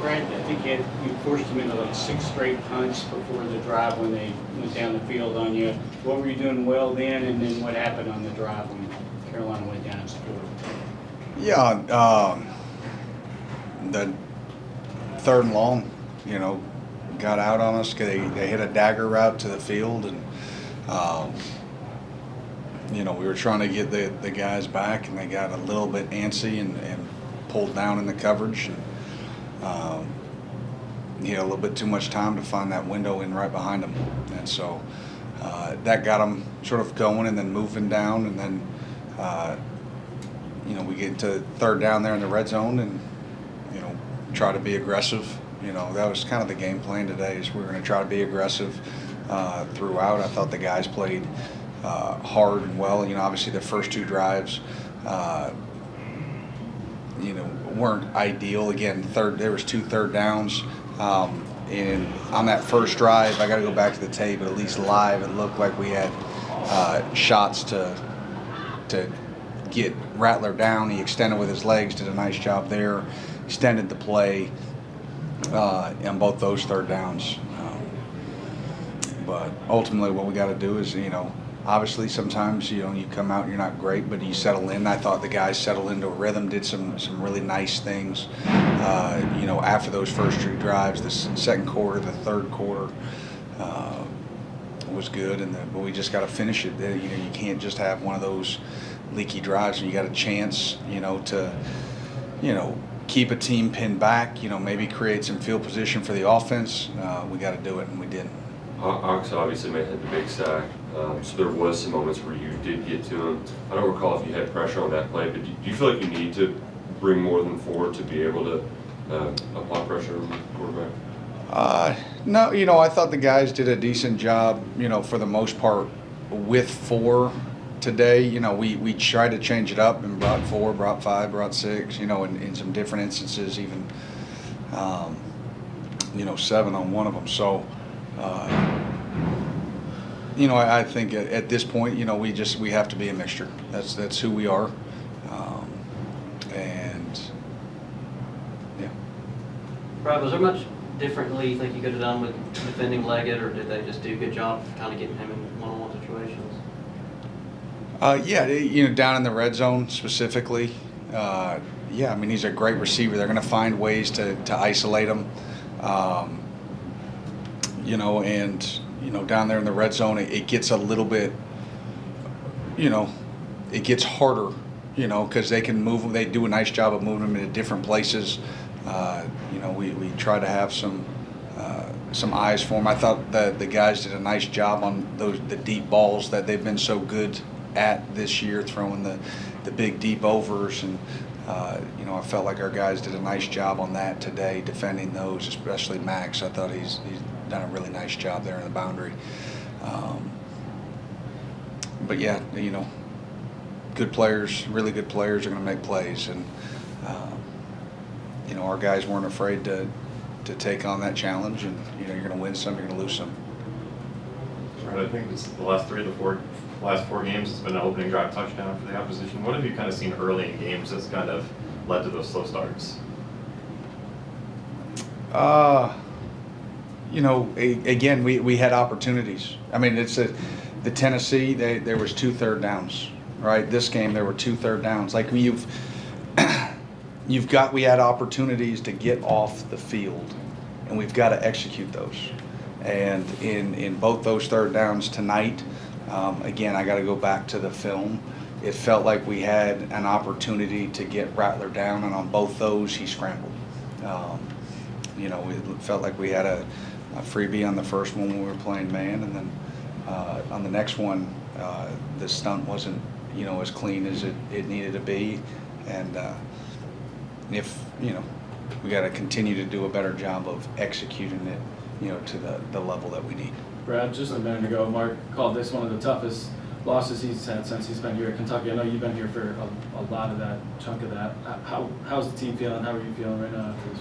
Brad, I think you forced them into like 6 straight punts before the drive when they went down the field on you. What were you doing well then, and then what happened on the drive when Carolina went down and scored? Yeah, the 3rd and long, got out on us. They hit a dagger route to the field, and we were trying to get the guys back, and they got a little bit antsy and pulled down in the coverage. And, he had a little bit too much time to find that window in right behind them, and so that got them sort of going and then moving down, and then we get to 3rd down there in the red zone, and try to be aggressive. That was kind of the game plan today, is we're going to try to be aggressive throughout. I thought the guys played hard and well. Obviously the first 2 drives weren't ideal. Again, there was 2 third downs, and on that first drive, I got to go back to the tape, but at least live, it looked like we had shots to get Rattler down. He extended with his legs, did a nice job there, extended the play on both those third downs. But ultimately, what we got to do is, obviously sometimes you come out and you're not great, but you settle in. I thought the guys settled into a rhythm, did some really nice things. After those first 3 drives, the second quarter, the third quarter was good, but we just got to finish it. You can't just have one of those leaky drives, and you got a chance, to keep a team pinned back. Maybe create some field position for the offense. We got to do it, and we didn't. Ox obviously made the big sack, so there was some moments where you did get to him. I don't recall if you had pressure on that play, but do you feel like you need to bring more than 4 to be able to apply pressure on the quarterback? No, I thought the guys did a decent job, for the most part with 4 today. We tried to change it up and brought 4, brought 5, brought 6, in some different instances, even, 7 on one of them. So, I think at this point, we have to be a mixture. That's who we are, and yeah. Brad, was there much differently you think you could have done with defending Leggett, or did they just do a good job of kind of getting him in one-on-one situations? Down in the red zone specifically. He's a great receiver. They're going to find ways to isolate him. Down there in the red zone, it gets a little bit, it gets harder, because they can move them. They do a nice job of moving them into different places. We try to have some eyes for them. I thought that the guys did a nice job on the deep balls that they've been so good at this year, throwing the big deep overs, and I felt like our guys did a nice job on that today, defending those, especially Max. I thought he's done a really nice job there in the boundary. But yeah, good players, really good players are going to make plays, and our guys weren't afraid to take on that challenge, and you're going to win some, you're going to lose some. Right, I think the last 4 games, it's been an opening drive touchdown for the opposition. What have you kind of seen early in games that's kind of led to those slow starts? Again, we had opportunities. I mean, the Tennessee, there was 2 third downs, right? This game, there were 2 third downs. Like we had opportunities to get off the field, and we've got to execute those. And in both those third downs tonight, again, I got to go back to the film. It felt like we had an opportunity to get Rattler down, and on both those, he scrambled. It felt like we had a freebie on the first one when we were playing man, and then on the next one, the stunt wasn't, as clean as it needed to be, and if we got to continue to do a better job of executing it, to the level that we need. Brad, just a minute ago, Mark called this one of the toughest losses he's had since he's been here at Kentucky. I know you've been here for a lot of that, chunk of that. How's the team feeling? How are you feeling right now after this?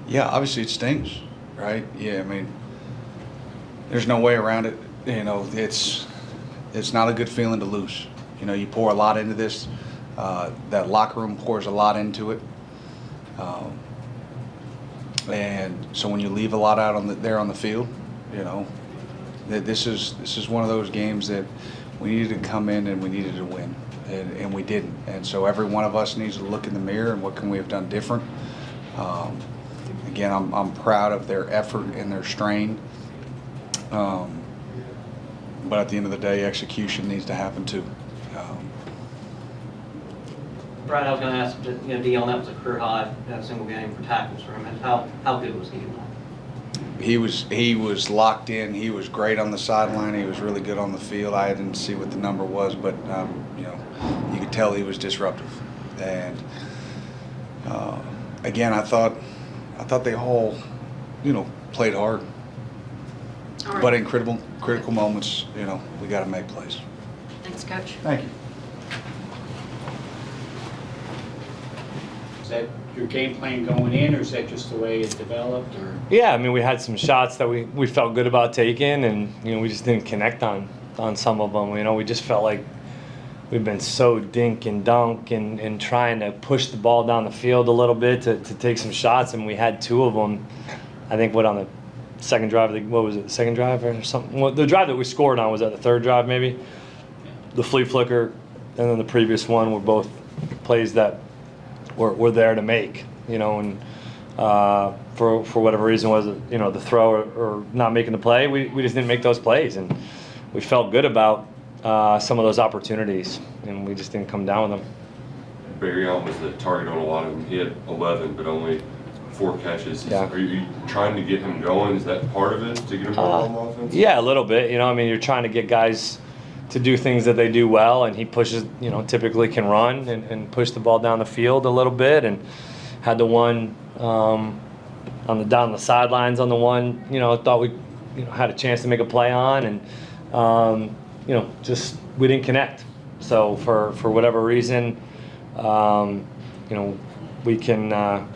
Yeah, obviously it stings, right? Yeah, I mean, there's no way around it. It's not a good feeling to lose. You pour a lot into this. That locker room pours a lot into it. And so when you leave a lot out there on the field, you know, this is one of those games that we needed to come in and we needed to win, and we didn't. And so every one of us needs to look in the mirror and what can we have done different. Again, I'm proud of their effort and their strain. But at the end of the day, execution needs to happen too. Brad, I was going to ask, Dion, that was a career high, single game for tackles for him. And how good was he tonight? He was locked in. He was great on the sideline. He was really good on the field. I didn't see what the number was, but you could tell he was disruptive. And again, I thought they all, played hard. All right. But in critical moments, we got to make plays. Thanks, Coach. Thank you. Is that your game plan going in, or is that just the way it developed, or? Yeah, I mean, we had some shots that we felt good about taking, and we just didn't connect on some of them. We just felt like we've been so dink and dunk and trying to push the ball down the field a little bit to take some shots, and we had two of them. I think on the second drive, what was it, the second drive or something? Well, the drive that we scored on was that the third drive maybe. The flea flicker, and then the previous one were both plays that were there to make, and for whatever reason, was it, the throw or not making the play, we just didn't make those plays, and we felt good about some of those opportunities, and we just didn't come down with them. Barry Allen was the target on a lot of them. He had 11, but only 4 catches. Yeah. Are you trying to get him going? Is that part of it, to get him going on offense? Yeah, a little bit. You're trying to get guys to do things that they do well, and he pushes, typically can run and push the ball down the field a little bit, and had the one down the sidelines on the one, thought we had a chance to make a play on, and just we didn't connect. So for whatever reason, we can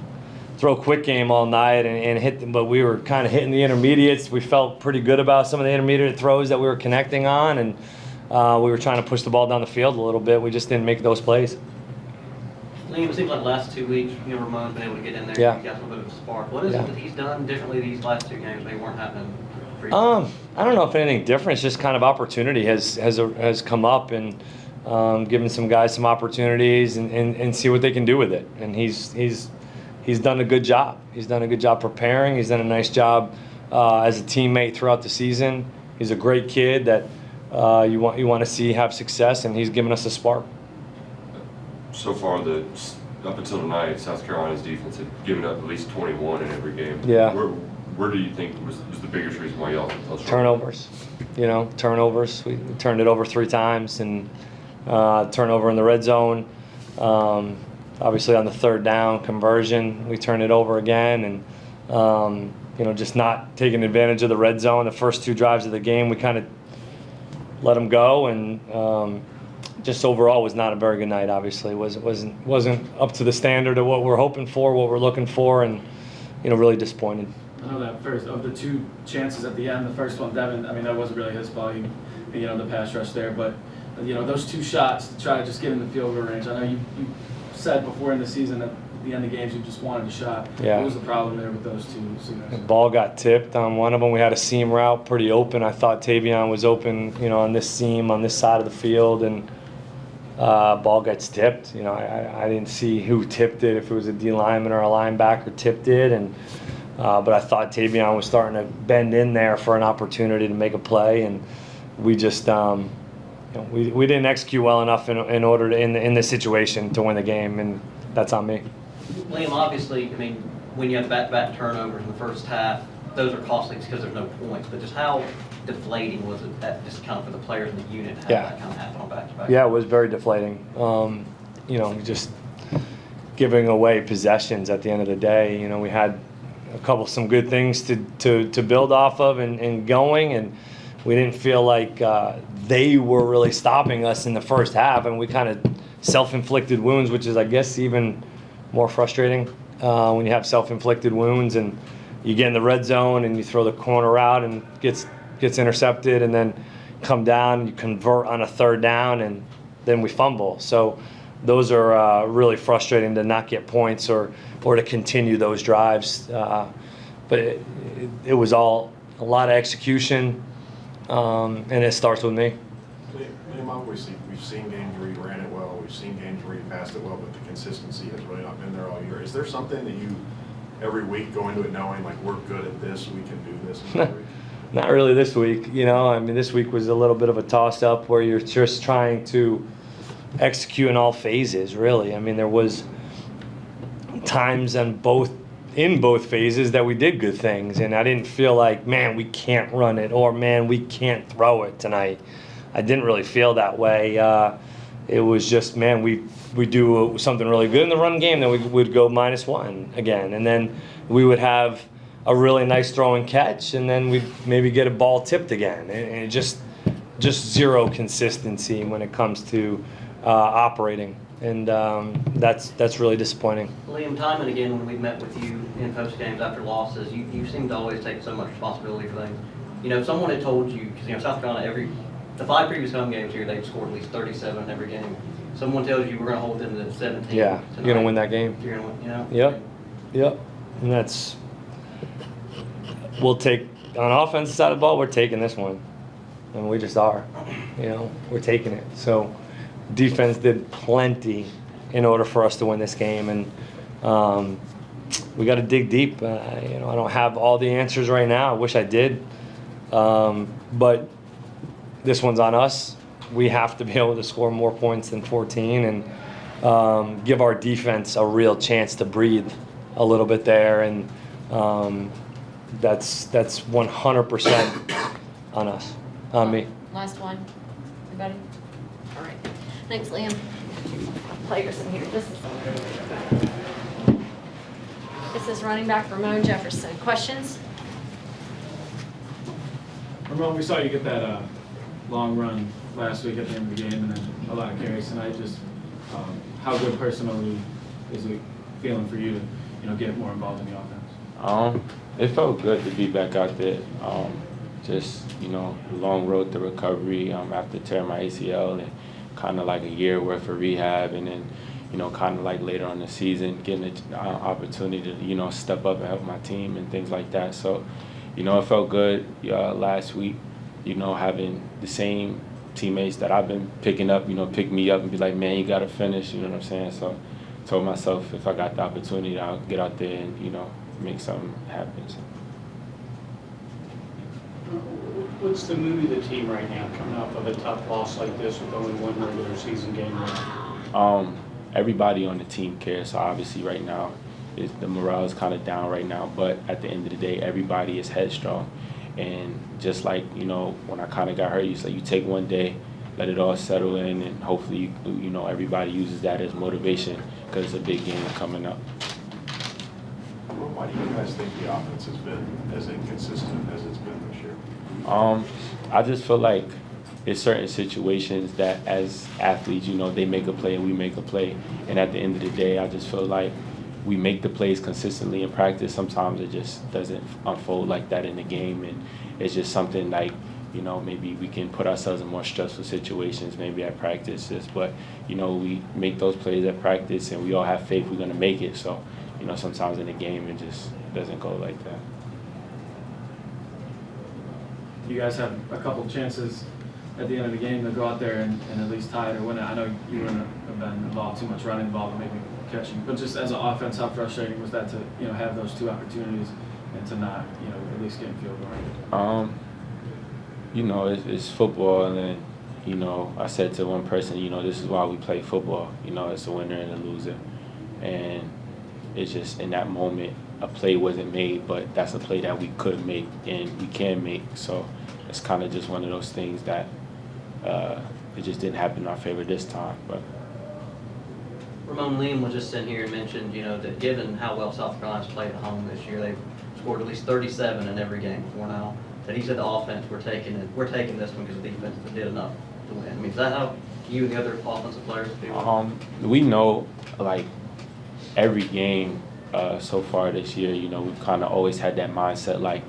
throw a quick game all night and hit them, but we were kind of hitting the intermediates. We felt pretty good about some of the intermediate throws that we were connecting on, and we were trying to push the ball down the field a little bit. We just didn't make those plays. Liam, it seems like the last 2 weeks, Ramone's been able to get in there. Yeah. You got a little bit of a spark. What is it that he's done differently these last 2 games? They weren't happening previously. I don't know if anything different. It's just kind of opportunity has come up, and given some guys some opportunities and see what they can do with it. And he's done a good job. He's done a good job preparing. He's done a nice job as a teammate throughout the season. He's a great kid that you want to see have success, and he's given us a spark. So far, up until tonight, South Carolina's defense had given up at least 21 in every game. Yeah. Where do you think was the biggest reason why y'all fell short? Turnovers. Turnovers. We turned it over 3 times, and turnover in the red zone. Obviously on the third down conversion, we turned it over again, and just not taking advantage of the red zone. The first 2 drives of the game, we kind of let them go, and just overall was not a very good night. Obviously, wasn't up to the standard of what we're hoping for, what we're looking for, and really disappointed. I know that first of the 2 chances at the end, the first one, Devin, that wasn't really his fault. The pass rush there, but those 2 shots to try to just get in the field goal range. I know you said before in the season that at the end of games you just wanted a shot. Yeah. What was the problem there with those 2? The ball got tipped on one of them. We had a seam route pretty open. I thought Tavion was open, on this seam on this side of the field, and ball gets tipped. I didn't see who tipped it, if it was a D lineman or a linebacker tipped it, and but I thought Tavion was starting to bend in there for an opportunity to make a play, and we just we didn't execute well enough in order to in this situation to win the game, and that's on me. Liam, obviously, when you have back-to-back turnovers in the first half, those are costly because there's no points. But just how deflating was it that just kind of for the players in the unit to have that kind of happen on back-to-back? Yeah, it was very deflating. Just giving away possessions at the end of the day. We had some good things to build off of and going, and we didn't feel like they were really stopping us in the first half, and we kind of self-inflicted wounds, which is, I guess, even more frustrating when you have self-inflicted wounds and you get in the red zone and you throw the corner out and gets intercepted, and then come down and you convert on a third down, and then we fumble. So those are really frustrating to not get points or to continue those drives. But it was all a lot of execution, and it starts with me. Liam, obviously, we've seen games where you ran it well, we've seen games where you passed it well, but the consistency has really not been there all year. Is there something that you, every week, go into it knowing, like, we're good at this, we can do this every week? Not really this week, you know. I mean, this week was a little bit of a toss-up where you're just trying to execute in all phases, really. I mean, there was times in both phases that we did good things, and I didn't feel like, man, we can't run it, or man, we can't throw it tonight. I didn't really feel that way. It was just, man, we do something really good in the run game, then we would go -1 again, and then we would have a really nice throw and catch, and then we'd maybe get a ball tipped again, and just zero consistency when it comes to operating, and that's really disappointing. Liam, time and again, when we've met with you in post games after losses, you seem to always take so much responsibility for things. You know, if someone had told you, because, you know, South Carolina, the 5 previous home games here, they've scored at least 37 in every game. Someone tells you we're going to hold them to 17. Yeah, tonight, you're gonna win that game. You're going to win, you know? Yep, and we'll take, on offensive side of the ball, we're taking this one, and we just are. You know, we're taking it. So defense did plenty in order for us to win this game, and we got to dig deep. You know, I don't have all the answers right now. I wish I did, but this one's on us. We have to be able to score more points than 14 and give our defense a real chance to breathe a little bit there, and that's 100% on us, on me. Last one. Anybody? All right. Thanks, Liam. Players in here. This is running back Ramone Jefferson. Questions? Ramone, we saw you get that long run last week at the end of the game, and then a lot of carries tonight. Just how good personally is it feeling for you to, you know, get more involved in the offense? It felt good to be back out there. Just, you know, long road to recovery after tearing my ACL, and kind of like a year worth of rehab, and then, you know, kind of like later on the season, getting an opportunity to, you know, step up and help my team and things like that. So, you know, it felt good last week, you know, having the same teammates that I've been picking up, you know, pick me up and be like, man, you got to finish, you know what I'm saying? So I told myself if I got the opportunity, I'll get out there and, you know, make something happen. So. What's the mood of the team right now, coming off of a tough loss like this with only one regular season game left? Everybody on the team cares. So obviously right now, the morale is kind of down right now. But at the end of the day, everybody is headstrong. And just like, you know, when I kind of got hurt, you say you take one day, let it all settle in, and hopefully, you know, everybody uses that as motivation because it's a big game coming up. Why do you guys think the offense has been as inconsistent as it's been this year? I just feel like it's certain situations that as athletes, you know, they make a play and we make a play. And at the end of the day, I just feel like we make the plays consistently in practice. Sometimes it just doesn't unfold like that in the game. And it's just something like, you know, maybe we can put ourselves in more stressful situations maybe at practices. But, you know, we make those plays at practice and we all have faith we're going to make it. So, you know, sometimes in the game it just doesn't go like that. You guys have a couple chances at the end of the game to go out there and at least tie it or win it. I know you wouldn't have been involved too much running involved, maybe catching, but just as an offense, how frustrating was that to, you know, have those two opportunities and to not, you know, at least get in field goal? You know, it's football, and then, you know, I said to one person, you know, this is why we play football. You know, it's a winner and a loser, and it's just in that moment a play wasn't made, but that's a play that we could make and we can make. So it's kind of just one of those things that it just didn't happen in our favor this time. But Ramone, Liam was just sitting here and mentioned, you know, that given how well South Carolina's played at home this year, they've scored at least 37 in every game before now. That he said the offense, we're taking this one because the defense did enough to win. I mean, is that how you and the other offensive players feel? We know, like, every game so far this year, you know, we've kind of always had that mindset, like,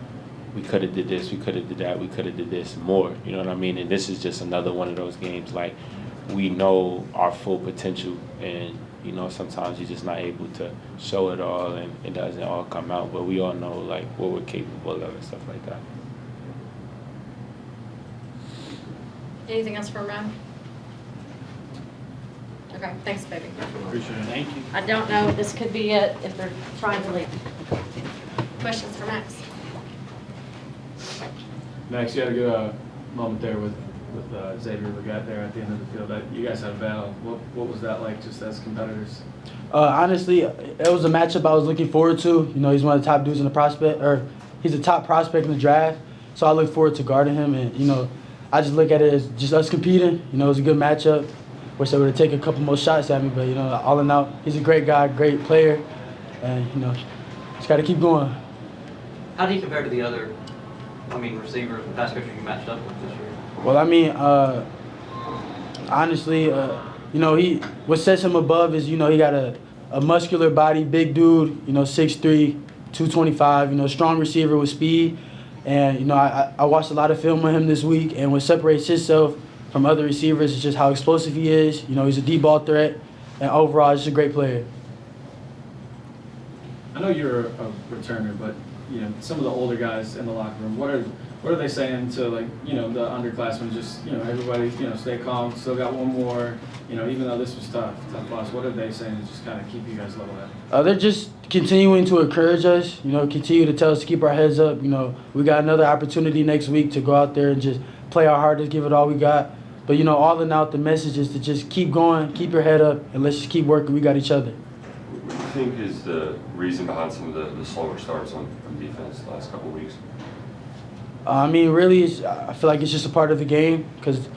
we could have did this, we could have did that, we could have did this more, you know what I mean? And this is just another one of those games, like, we know our full potential, and you know, sometimes you're just not able to show it all, and it doesn't all come out. But we all know like what we're capable of and stuff like that. Anything else from Ram? Okay, thanks, baby. Appreciate it. Thank you. I don't know, this could be it if they're trying to leave. Questions for Max? Max, you had a good moment there with Xavier Leggett there at the end of the field. You guys had a battle. What was that like just as competitors? Honestly, it was a matchup I was looking forward to. You know, he's one of the top dudes in the prospect, or he's the top prospect in the draft. So I look forward to guarding him, and you know, I just look at it as just us competing. You know, it was a good matchup. Wish I would have taken a couple more shots at me, but you know, all in all, he's a great guy, great player, and you know, just got to keep going. How do you compare to the other, receivers and pass catchers you matched up with this year? Well, I mean, honestly, you know, what sets him above is, you know, he got a muscular body, big dude, you know, 6'3", 225, you know, strong receiver with speed. And, you know, I watched a lot of film on him this week, and what separates himself from other receivers is just how explosive he is. You know, he's a deep ball threat, and overall, he's just a great player. I know you're a returner, but you know some of the older guys in the locker room. What are they saying to, like, you know, the underclassmen? Just, you know, everybody, you know, stay calm. Still got one more. You know, even though this was tough loss. What are they saying to just kind of keep you guys level headed? They're just continuing to encourage us. You know, continue to tell us to keep our heads up. You know, we got another opportunity next week to go out there and just play our hardest, give it all we got. But you know, all in all, the message is to just keep going, keep your head up, and let's just keep working. We got each other. What do you think is the reason behind some of the slower starts on defense the last couple of weeks? I mean, really, I feel like it's just a part of the game because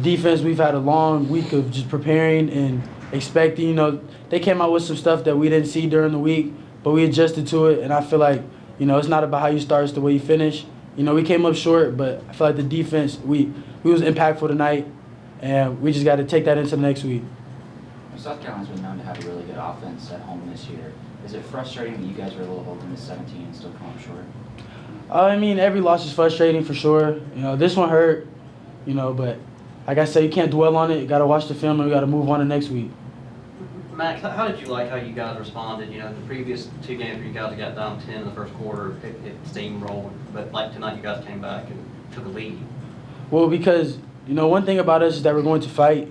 defense, we've had a long week of just preparing and expecting. You know, they came out with some stuff that we didn't see during the week, but we adjusted to it. And I feel like, you know, it's not about how you start, it's the way you finish. You know, we came up short, but I feel like the defense, we was impactful tonight, and we just got to take that into the next week. South Carolina's been known to have a really good offense at home this year. Is it frustrating that you guys were able to hold them to 17 and still come up short? I mean, every loss is frustrating for sure. You know, this one hurt, you know, but like I said, you can't dwell on it. You got to watch the film, and we got to move on to next week. Max, how did you like how you guys responded? You know, the previous two games where you guys got down 10 in the first quarter, it steamrolled, but like tonight you guys came back and took a lead. Well, because, you know, one thing about us is that we're going to fight,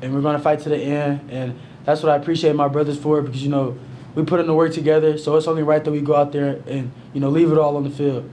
and we're going to fight to the end, and that's what I appreciate my brothers for, because, you know, we put in the work together, so it's only right that we go out there and, you know, leave it all on the field.